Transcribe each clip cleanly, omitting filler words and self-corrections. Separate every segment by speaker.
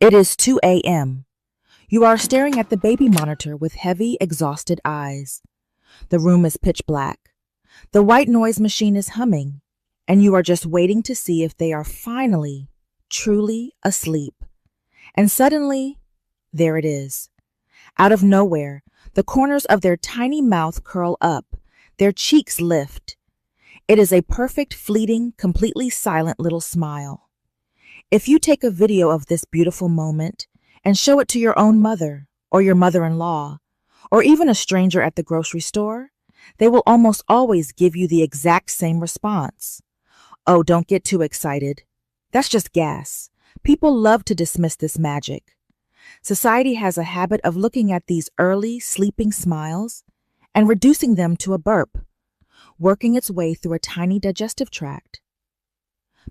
Speaker 1: It is 2 a.m. You are staring at the baby monitor with heavy, exhausted eyes. The room is pitch black. The white noise machine is humming, and you are just waiting to see if they are finally, truly asleep. And suddenly, there it is. Out of nowhere, the corners of their tiny mouth curl up, their cheeks lift. It is a perfect, fleeting, completely silent little smile. If you take a video of this beautiful moment and show it to your own mother or your mother-in-law or even a stranger at the grocery store, they will almost always give you the exact same response. Oh, don't get too excited. That's just gas. People love to dismiss this magic. Society has a habit of looking at these early, sleeping smiles and reducing them to a burp, working its way through a tiny digestive tract.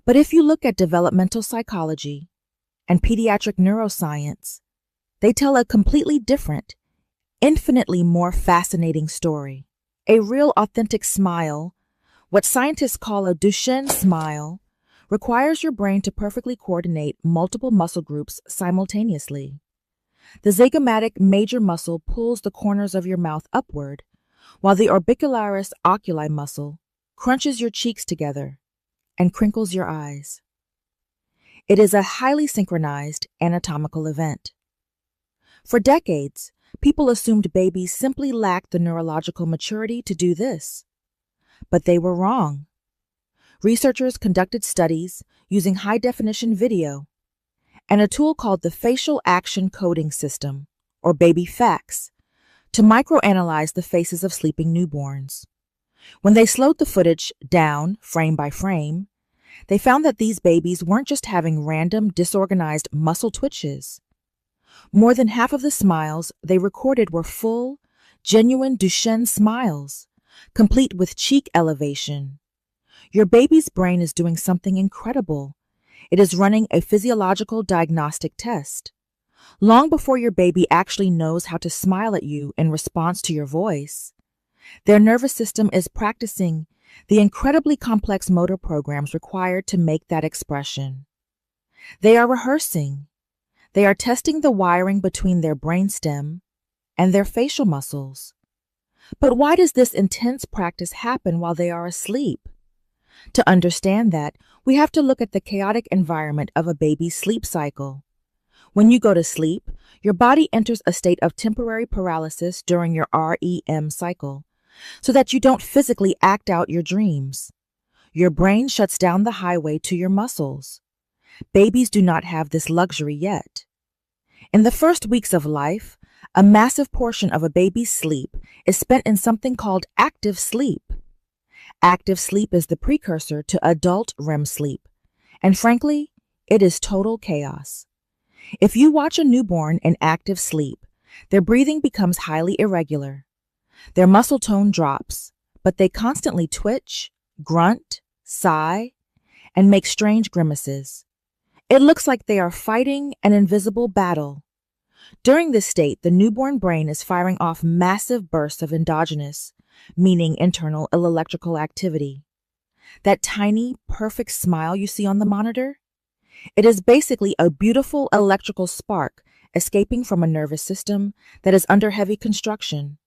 Speaker 1: But if you look at developmental psychology and pediatric neuroscience, they tell a completely different, infinitely more fascinating story. A real authentic smile, what scientists call a Duchenne smile, requires your brain to perfectly coordinate multiple muscle groups simultaneously. The zygomatic major muscle pulls the corners of your mouth upward, while the orbicularis oculi muscle crunches your cheeks together and crinkles your eyes. It is a highly synchronized anatomical event. For decades, people assumed babies simply lacked the neurological maturity to do this. But they were wrong. Researchers conducted studies using high-definition video and a tool called the Facial Action Coding System, or Baby FACS, to microanalyze the faces of sleeping newborns. When they slowed the footage down, frame by frame, they found that these babies weren't just having random, disorganized muscle twitches. More than half of the smiles they recorded were full, genuine Duchenne smiles, complete with cheek elevation. Your baby's brain is doing something incredible. It is running a physiological diagnostic test. Long before your baby actually knows how to smile at you in response to your voice, their nervous system is practicing the incredibly complex motor programs required to make that expression. They are rehearsing. They are testing the wiring between their brainstem and their facial muscles. But why does this intense practice happen while they are asleep? To understand that, we have to look at the chaotic environment of a baby's sleep cycle. When you go to sleep, your body enters a state of temporary paralysis during your REM cycle, so that you don't physically act out your dreams. Your brain shuts down the highway to your muscles. Babies do not have this luxury yet. In the first weeks of life, a massive portion of a baby's sleep is spent in something called active sleep. Active sleep is the precursor to adult REM sleep, and frankly, it is total chaos. If you watch a newborn in active sleep, their breathing becomes highly irregular. Their muscle tone drops, but they constantly twitch, grunt, sigh, and make strange grimaces. It looks like they are fighting an invisible battle. During this state, the newborn brain is firing off massive bursts of endogenous, meaning internal electrical activity. That tiny, perfect smile you see on the monitor? It is basically a beautiful electrical spark escaping from a nervous system that is under heavy construction.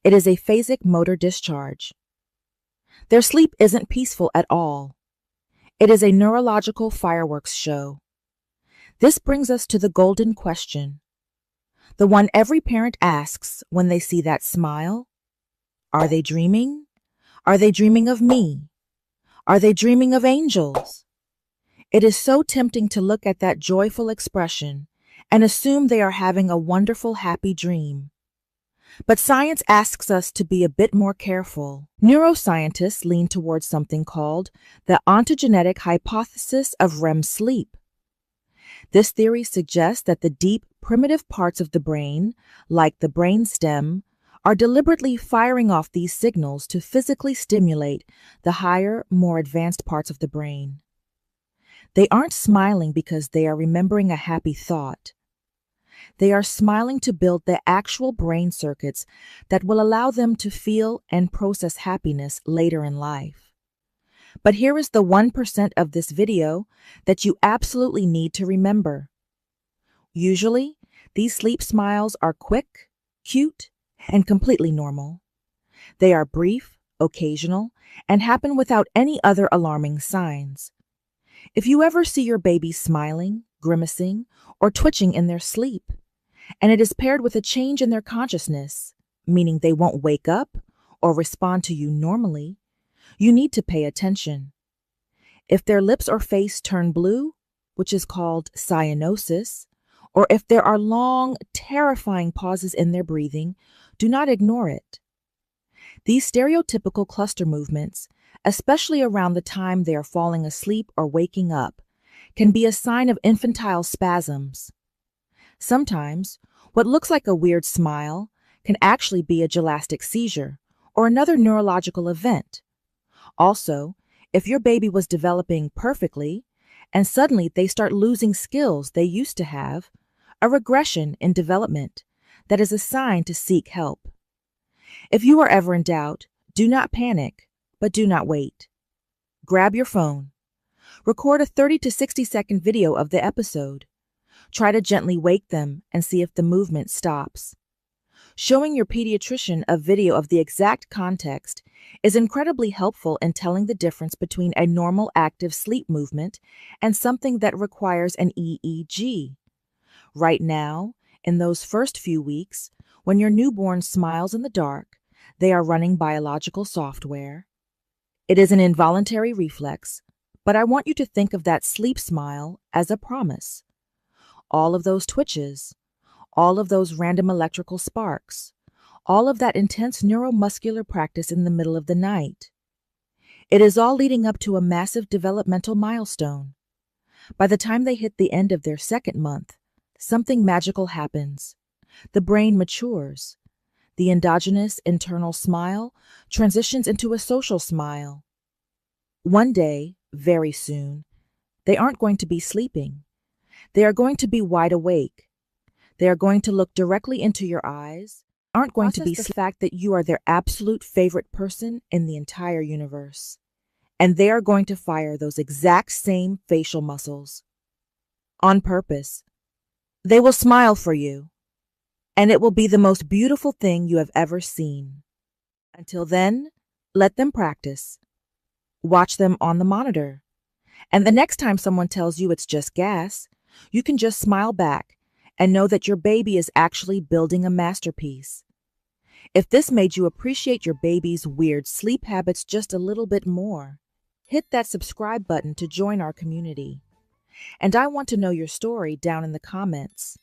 Speaker 1: It is a phasic motor discharge. Their sleep isn't peaceful at all. It is a neurological fireworks show. This brings us to the golden question, the one every parent asks when they see that smile. Are they dreaming? Are they dreaming of me? Are they dreaming of angels? It is so tempting to look at that joyful expression and assume they are having a wonderful, happy dream. But science asks us to be a bit more careful. Neuroscientists lean towards something called the ontogenetic hypothesis of REM sleep. This theory suggests that the deep, primitive parts of the brain, like the brainstem, are deliberately firing off these signals to physically stimulate the higher, more advanced parts of the brain. They aren't smiling because they are remembering a happy thought. They are smiling to build the actual brain circuits that will allow them to feel and process happiness later in life. But here is the 1% of this video that you absolutely need to remember. Usually, these sleep smiles are quick, cute, and completely normal. They are brief, occasional, and happen without any other alarming signs. If you ever see your baby smiling, grimacing, or twitching in their sleep, and it is paired with a change in their consciousness, meaning they won't wake up or respond to you normally, you need to pay attention. If their lips or face turn blue, which is called cyanosis, or if there are long, terrifying pauses in their breathing, do not ignore it. These stereotypical cluster movements, especially around the time they are falling asleep or waking up, can be a sign of infantile spasms. Sometimes, what looks like a weird smile can actually be a gelastic seizure or another neurological event. Also, if your baby was developing perfectly and suddenly they start losing skills they used to have, a regression in development, that is a sign to seek help. If you are ever in doubt, do not panic, but do not wait. Grab your phone. Record a 30 to 60-second video of the episode. Try to gently wake them and see if the movement stops. Showing your pediatrician a video of the exact context is incredibly helpful in telling the difference between a normal active sleep movement and something that requires an EEG. Right now, in those first few weeks, when your newborn smiles in the dark, they are running biological software. It is an involuntary reflex, but I want you to think of that sleep smile as a promise. All of those twitches, all of those random electrical sparks, all of that intense neuromuscular practice in the middle of the night. It is all leading up to a massive developmental milestone. By the time they hit the end of their second month, something magical happens. The brain matures. The endogenous internal smile transitions into a social smile. One day, very soon, they aren't going to be sleeping. They are going to be wide awake. They are going to look directly into your eyes, aren't going to be the fact that you are their absolute favorite person in the entire universe. And they are going to fire those exact same facial muscles. On purpose. They will smile for you. And it will be the most beautiful thing you have ever seen. Until then, let them practice. Watch them on the monitor. And the next time someone tells you it's just gas, you can just smile back and know that your baby is actually building a masterpiece. If this made you appreciate your baby's weird sleep habits just a little bit more, hit that subscribe button to join our community. And I want to know your story down in the comments.